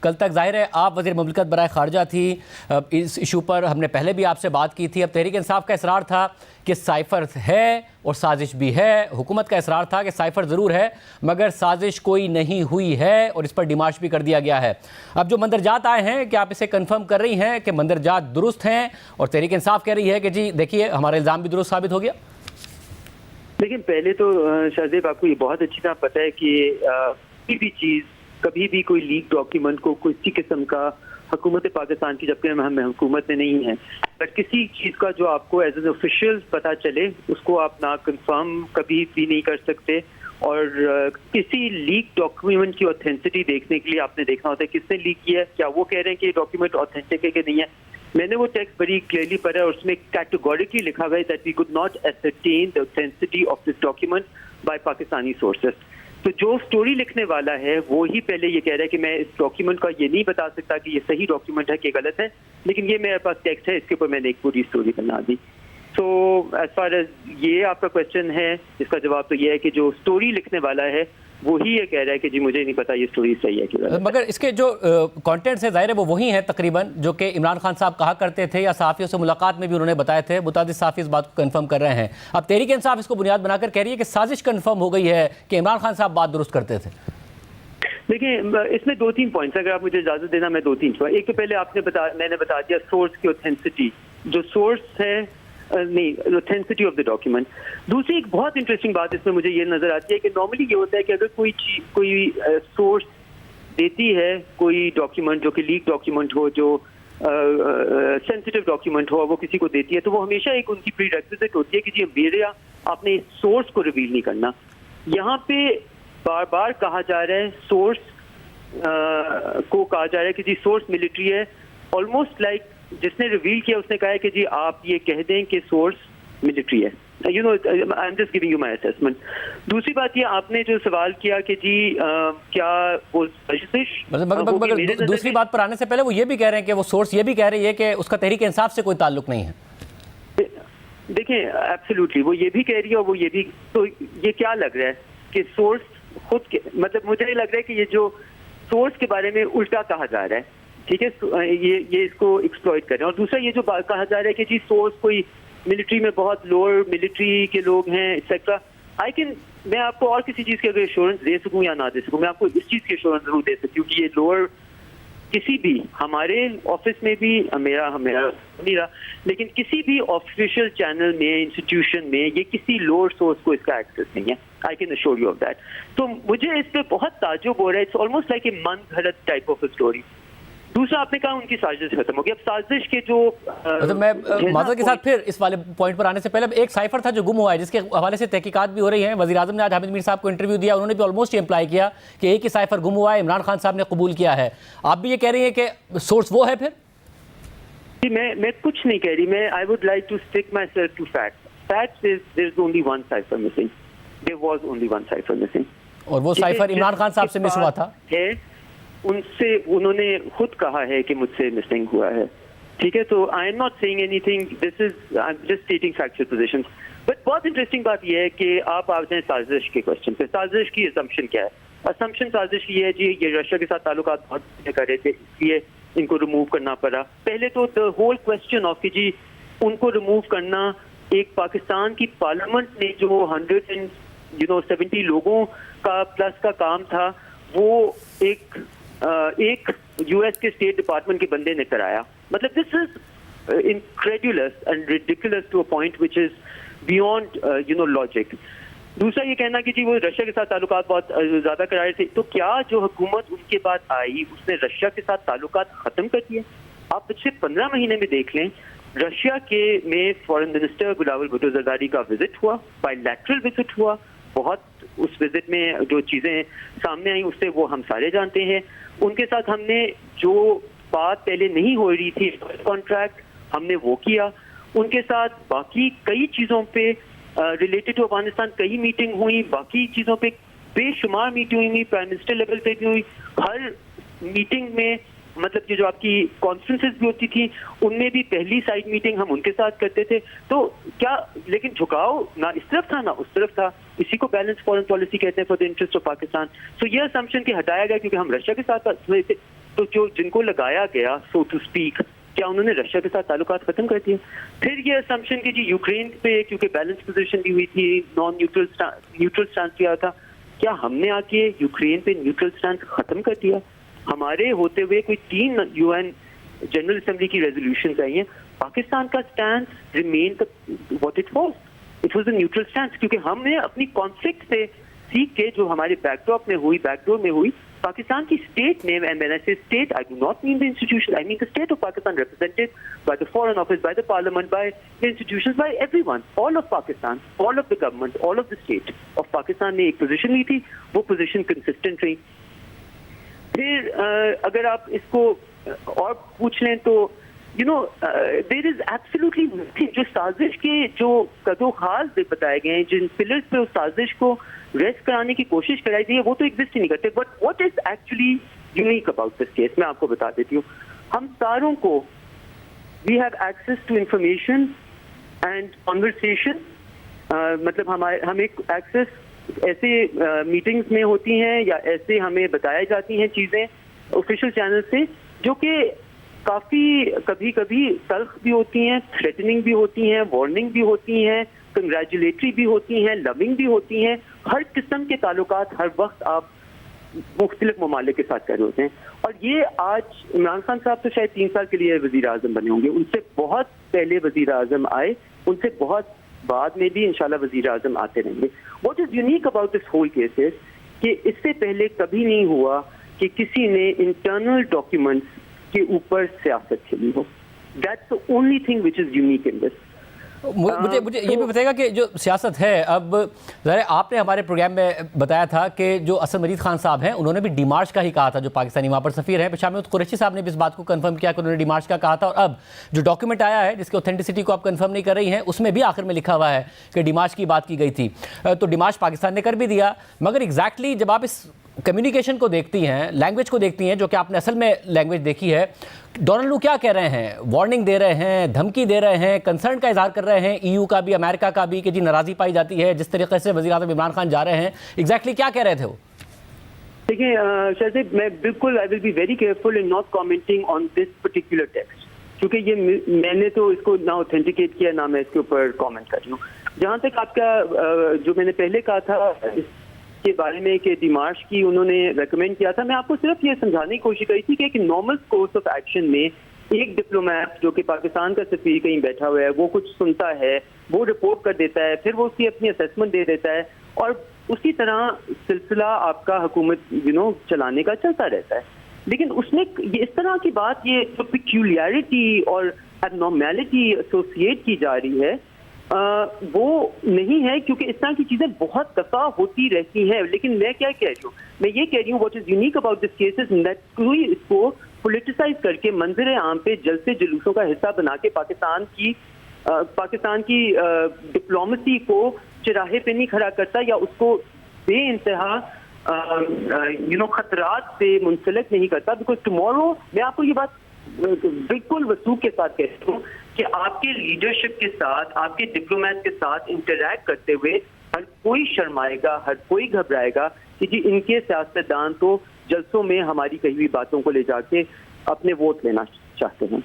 کل تک ظاہر ہے آپ وزیر مملکت برائے خارجہ تھی، اس ایشو پر ہم نے پہلے بھی آپ سے بات کی تھی. اب تحریک انصاف کا اصرار تھا کہ سائفر ہے اور سازش بھی ہے، حکومت کا اصرار تھا کہ سائفر ضرور ہے مگر سازش کوئی نہیں ہوئی ہے اور اس پر ڈیمارش بھی کر دیا گیا ہے. اب جو مندرجات آئے ہیں کہ آپ اسے کنفرم کر رہی ہیں کہ مندرجات درست ہیں اور تحریک انصاف کہہ رہی ہے کہ جی دیکھیے ہمارا الزام بھی درست ثابت ہو گیا؟ لیکن پہلے تو شاہزیب آپ کو یہ بہت اچھی طرح پتہ ہے کہ کوئی بھی چیز، کبھی بھی کوئی لیک ڈاکیومنٹ کو کسی قسم کا حکومت پاکستان کی، جبکہ ہم حکومت میں نہیں ہیں، پر کسی چیز کا جو آپ کو ایز این آفیشیل پتہ چلے اس کو آپ نہ کنفرم کبھی بھی نہیں کر سکتے. اور کسی لیک ڈاکیومنٹ کی اوتھینسٹی دیکھنے کے لیے آپ نے دیکھنا ہوتا ہے کس نے لیک کیا ہے، کیا وہ کہہ رہے ہیں کہ یہ ڈاکیومنٹ اوتھینٹک ہے کہ نہیں ہے. میں نے وہ ٹیکسٹ بڑی کلیئرلی پڑھا ہے اور اس میں کیٹیگوریکلی لکھا ہوا ہے that we could not ascertain the authenticity of this document by Pakistani sources. تو جو سٹوری لکھنے والا ہے وہی پہلے یہ کہہ رہا ہے کہ میں اس ڈاکیومنٹ کا یہ نہیں بتا سکتا کہ یہ صحیح ڈاکیومنٹ ہے کہ غلط ہے، لیکن یہ میرے پاس ٹیکسٹ ہے، اس کے اوپر میں نے ایک پوری سٹوری بنا دی. تو ایز فار ایز یہ آپ کا کوشچن ہے، اس کا جواب تو یہ ہے کہ جو سٹوری لکھنے والا ہے وہی یہ کہہ رہا ہے کہ جی مجھے نہیں پتا یہ سٹوری صحیح ہے کہ غلط ہے. مگر اس کے جو کانٹینٹس ہیں ظاہر ہے وہ وہی ہیں تقریباً جو کہ عمران خان صاحب کہا کرتے تھے یا صحافیوں سے ملاقات میں بھی انہوں نے بتائے تھے. متعدد صحافی اس بات کو کنفرم کر رہے ہیں. اب تحریک انصاف اس کو بنیاد بنا کر کہہ رہی ہے کہ سازش کنفرم ہو گئی ہے کہ عمران خان صاحب بات درست کرتے تھے. دیکھیں اس میں 2-3 پوائنٹس، اگر آپ مجھے اجازت دینا میں 2-3 پوائنٹ. ایک تو پہلے میں نے بتا دیا سورس کی اوتھینسٹی، جو سورس ہے نہیں اوتھینسٹی آف دا ڈاکیومنٹ. دوسری ایک بہت انٹرسٹنگ بات اس میں مجھے یہ نظر آتی ہے کہ نارملی یہ ہوتا ہے کہ اگر کوئی سورس دیتی ہے کوئی ڈاکیومنٹ جو کہ لیک ڈاکیومنٹ ہو، جو سینسٹیو ڈاکیومنٹ ہو، وہ کسی کو دیتی ہے تو وہ ہمیشہ ایک ان کی پری ریکوزٹ ہوتی ہے کہ جی میرا آپ نے سورس کو ریویل نہیں کرنا. یہاں پہ بار بار کہا جا رہا ہے سورس کو کہا جا رہا ہے کہ جی سورس ملٹری ہے. آلموسٹ لائک جس نے ریویل کیا اس نے کہا ہے کہ جی آپ یہ کہہ دیں کہ سورس ملٹری ہے. You know I am just giving you my assessment. دوسری بات یہ آپ نے جو سوال کیا کہ جی کیا وہ مگر دوسری بات پر آنے سے پہلے وہ یہ بھی کہہ رہے ہیں کہ وہ سورس یہ بھی کہہ رہی ہے کہ اس کا تحریک انصاف سے کوئی تعلق نہیں ہے. دیکھیں ایبسلیوٹلی وہ یہ بھی کہہ رہی ہے اور وہ یہ بھی. تو یہ کیا لگ رہا ہے کہ سورس خود مطلب مجھے یہ لگ رہا ہے کہ یہ جو سورس کے بارے میں الٹا کہا جا رہا ہے، ٹھیک ہے، یہ اس کو ایکسپلوئٹ کریں. اور دوسرا یہ جو کہا جا رہا ہے کہ جی سورس کوئی ملٹری میں بہت لوور ملٹری کے لوگ ہیں ایٹسیٹرا. میں آپ کو اور کسی چیز کی اگر ایشورنس دے سکوں یا نہ دے سکوں، میں آپ کو اس چیز کی ایشورنس ضرور دے سکتی ہوں کہ یہ لوور کسی بھی ہمارے آفس میں بھی میرا نہیں رہا، لیکن کسی بھی آفیشیل چینل میں انسٹیٹیوشن میں یہ کسی لوور سورس کو اس کا ایکسیس نہیں ہے. I can assure you of that. تو مجھے اس پہ بہت تعجب ہو رہا ہے. It's almost like a من گھڑت type of a story. دوسرا آپ نے کہا ان کی سازش ختم ہو گئی. اب سازش کے جو میں معذرت کے ساتھ پھر اس والے پوائنٹ پر آنے سے پہلے ایک سائفر تھا جو گم ہوا ہے جس کے حوالے سے تحقیقات بھی ہو رہی ہیں. وزیر اعظم نے آج حامد میر صاحب کو انٹرویو دیا، انہوں نے بھی آلموسٹ یہ امپلائی کیا کہ ایک ہی سائفر گم ہوا ہے، عمران خان صاحب نے قبول کیا ہے. آپ بھی یہ کہہ رہی ہیں کہ سورس وہ ہے پھر؟ جی میں کچھ نہیں کہہ رہی. میں I would like to stick myself to facts. Facts is there's only one cipher missing. There was only one cipher missing. اور وہ سائفر عمران خان صاحب سے مس ہوا تھا. ان سے انہوں نے خود کہا ہے کہ مجھ سے مسنگ ہوا ہے، ٹھیک ہے. تو I am not saying anything, this is I am just stating factual positions. But بہت انٹرسٹنگ بات یہ ہے کہ آپ آ جائیں سازش کے کوشچن پہ. سازش کی اسمپشن کیا ہے؟ اسمپشن سازش کی ہے جی یہ رشیا کے ساتھ تعلقات بہت کر رہے تھے اس لیے ان کو ریموو کرنا پڑا. پہلے تو دا ہول کوشچن آف کہ جی ان کو ریموو کرنا ایک پاکستان کی پارلیمنٹ نے جو 170 لوگوں کا پلس کا کام تھا وہ ایک یو ایس کے اسٹیٹ ڈپارٹمنٹ کے بندے نے کرایا. مطلب this is incredulous and ridiculous to a point which is beyond logic. دوسرا یہ کہنا کہ جی وہ رشیا کے ساتھ تعلقات بہت زیادہ کرائے تھے. تو کیا جو حکومت ان کے بعد آئی اس نے رشیا کے ساتھ تعلقات ختم کر دیے؟ آپ پچھلے 15 مہینے میں دیکھ لیں رشیا کے میں فارن منسٹر بلاول بھٹو زرداری کا وزٹ ہوا، بائی لیٹرل وزٹ ہوا. بہت اس وزٹ میں جو چیزیں سامنے آئیں اس سے وہ ہم سارے جانتے ہیں. ان کے ساتھ ہم نے جو بات پہلے نہیں ہو رہی تھی کانٹریکٹ ہم نے وہ کیا. ان کے ساتھ باقی کئی چیزوں پہ ریلیٹڈ ٹو افغانستان کئی میٹنگ ہوئی، باقی چیزوں پہ بے شمار میٹنگ ہوئی، پرائم منسٹر لیول پہ بھی ہوئی. ہر میٹنگ میں مطلب کہ جو آپ کی کانفرنسز بھی ہوتی تھی ان میں بھی پہلی سائڈ میٹنگ ہم ان کے ساتھ کرتے تھے. تو کیا لیکن جھکاؤ نہ اس طرف تھا نہ اس طرف تھا. اسی کو بیلنس فارن پالیسی کہتے ہیں for the interest of Pakistan. So یہ اسمپشن کہ ہٹایا گیا کیونکہ ہم رشیا کے ساتھ تو جو جن کو لگایا گیا سو ٹو اسپیک کیا انہوں نے رشیا کے ساتھ تعلقات ختم کر دیے؟ پھر یہ اسمپشن کہ جی یوکرین پہ کیونکہ بیلنس پوزیشن بھی ہوئی تھی نان نیوٹرل سٹانس لیا تھا، کیا ہم نے آ کے یوکرین پہ نیوٹرل سٹانس ختم کر دیا؟ ہمارے ہوتے ہوئے کوئی 3 UN جنرل اسمبلی کی ریزولوشنز آئی ہیں، پاکستان کا stance remain what it was a neutral stance, کیونکہ ہم نے اپنی کانفلکٹ سے سیکھ کے جو ہمارے بیک ڈور میں ہوئی پاکستان کی اسٹیٹ نے، and when I say state, I do not mean the institution, I mean the state of Pakistan represented by the Foreign Office, by the Parliament, by the institutions, by everyone, all of Pakistan, all of the government, all of the state of Pakistan نے ایک position لی تھی، وہ position consistent رہی. پھر اگر آپ اس کو اور پوچھ لیں تو there is absolutely nothing، جو سازش کے جو قد و خاص بتائے گئے ہیں، جن پلرز پہ اس سازش کو ریسٹ کرانے کی کوشش کرائی گئی ہے وہ تو ایگزسٹ ہی نہیں کرتے. But what is actually unique about this case میں آپ کو بتا دیتی ہوں. ہم ساروں کو we have access to information and conversation, مطلب ہم ایک ایکسیس ایسے میٹنگز میں ہوتی ہیں یا ایسے ہمیں بتائی جاتی ہیں چیزیں آفیشیل چینل سے جو کہ کافی کبھی کبھی تلخ بھی ہوتی ہیں، تھریٹننگ بھی ہوتی ہیں، وارننگ بھی ہوتی ہیں، کنگریچولیٹری بھی ہوتی ہیں، لوننگ بھی ہوتی ہیں. ہر قسم کے تعلقات ہر وقت آپ مختلف ممالک کے ساتھ کر رہے ہوتے ہیں. اور یہ آج عمران خان صاحب تو شاید 3 سال کے لیے وزیر اعظم بنے ہوں گے، ان سے بہت پہلے وزیر اعظم آئے، ان سے بہت بعد میں بھی انشاءاللہ وزیر اعظم آتے رہیں گے. What is unique about this whole case is کہ اس سے پہلے کبھی نہیں ہوا کہ کسی نے انٹرنل ڈاکیومنٹس کے اوپر سیاست کھیلی ہو. That's the only thing which is unique in this. مجھے یہ بھی بتائے گا کہ جو سیاست ہے، اب ظاہر آپ نے ہمارے پروگرام میں بتایا تھا کہ جو اسد مجید خان صاحب ہیں انہوں نے بھی ڈیمارش کا ہی کہا تھا، جو پاکستانی وہاں پر سفیر ہیں. شاہ محمود قریشی صاحب نے بھی اس بات کو کنفرم کیا کہ انہوں نے ڈیمارش کا کہا تھا. اور اب جو ڈاکیومنٹ آیا ہے جس کی اوتھینٹسٹی کو آپ کنفرم نہیں کر رہی ہیں، اس میں بھی آخر میں لکھا ہوا ہے کہ ڈیمارش کی بات کی گئی تھی. تو ڈیمارش پاکستان نے کر بھی دیا، مگر ایگزیکٹلی جب آپ اس کمیونیکیشن کو دیکھتی ہیں، لینگویج کو دیکھتی ہیں، جو کہ آپ نے اصل میں لینگویج دیکھی ہے، ڈونلڈ لو کیا کہہ رہے ہیں؟ وارننگ دے رہے ہیں، دھمکی دے رہے ہیں، کنسرن کا اظہار کر رہے ہیں EU کا بھی، امریکہ کا بھی، کہ جی ناراضی پائی جاتی ہے جس طریقے سے وزیر اعظم عمران خان جا رہے ہیں. ایگزیکٹلی کیا کہہ رہے تھے وہ؟ دیکھیں شاہزیب، میں بالکل I will be very careful in not commenting on this particular text, کیونکہ یہ میں نے تو اس کو نہ اوتھینٹیکیٹ کیا نہ میں اس کے اوپر کامنٹ کر رہی ہوں. جہاں تک آپ کا جو میں نے پہلے کہا تھا اس کے بارے میں کہ ڈیمارش کی انہوں نے ریکمینڈ کیا تھا، میں آپ کو صرف یہ سمجھانے کی کوشش کی تھی کہ ایک نارمل کورس آف ایکشن میں ایک ڈپلومیٹ جو کہ پاکستان کا سفیر کہیں بیٹھا ہوا ہے، وہ کچھ سنتا ہے، وہ رپورٹ کر دیتا ہے، پھر وہ اس کی اپنی اسیسمنٹ دے دیتا ہے، اور اسی طرح سلسلہ آپ کا حکومت چلانے کا چلتا رہتا ہے. لیکن اس میں اس طرح کی بات، یہ جو پیکیولیرٹی اور اب نارمیلٹی ایسوسیٹ کی جا رہی ہے وہ نہیں ہے، کیونکہ اس طرح کی چیزیں بہت دفعہ ہوتی رہتی ہیں. لیکن میں کیا کہہ رہی ہوں، میں یہ کہہ رہی ہوں what is unique about this case is that کوئی اس کو پولیٹیسائز کر کے منظر عام پہ جلسے جلوسوں کا حصہ بنا کے پاکستان کی ڈپلومیسی کو چراہے پہ نہیں کھڑا کرتا یا اس کو بے انتہا خطرات سے منسلک نہیں کرتا. بیکاز ٹمورو میں آپ کو یہ بات بالکل وثوق کے ساتھ کہتا ہوں کہ آپ کے لیڈرشپ کے ساتھ، آپ کے ڈپلومیٹ کے ساتھ انٹریکٹ کرتے ہوئے ہر کوئی شرمائے گا، ہر کوئی گھبرائے گا کہ جی ان کے سیاستدان تو جلسوں میں ہماری کہی ہوئی باتوں کو لے جا کے اپنے ووٹ لینا چاہتے ہیں.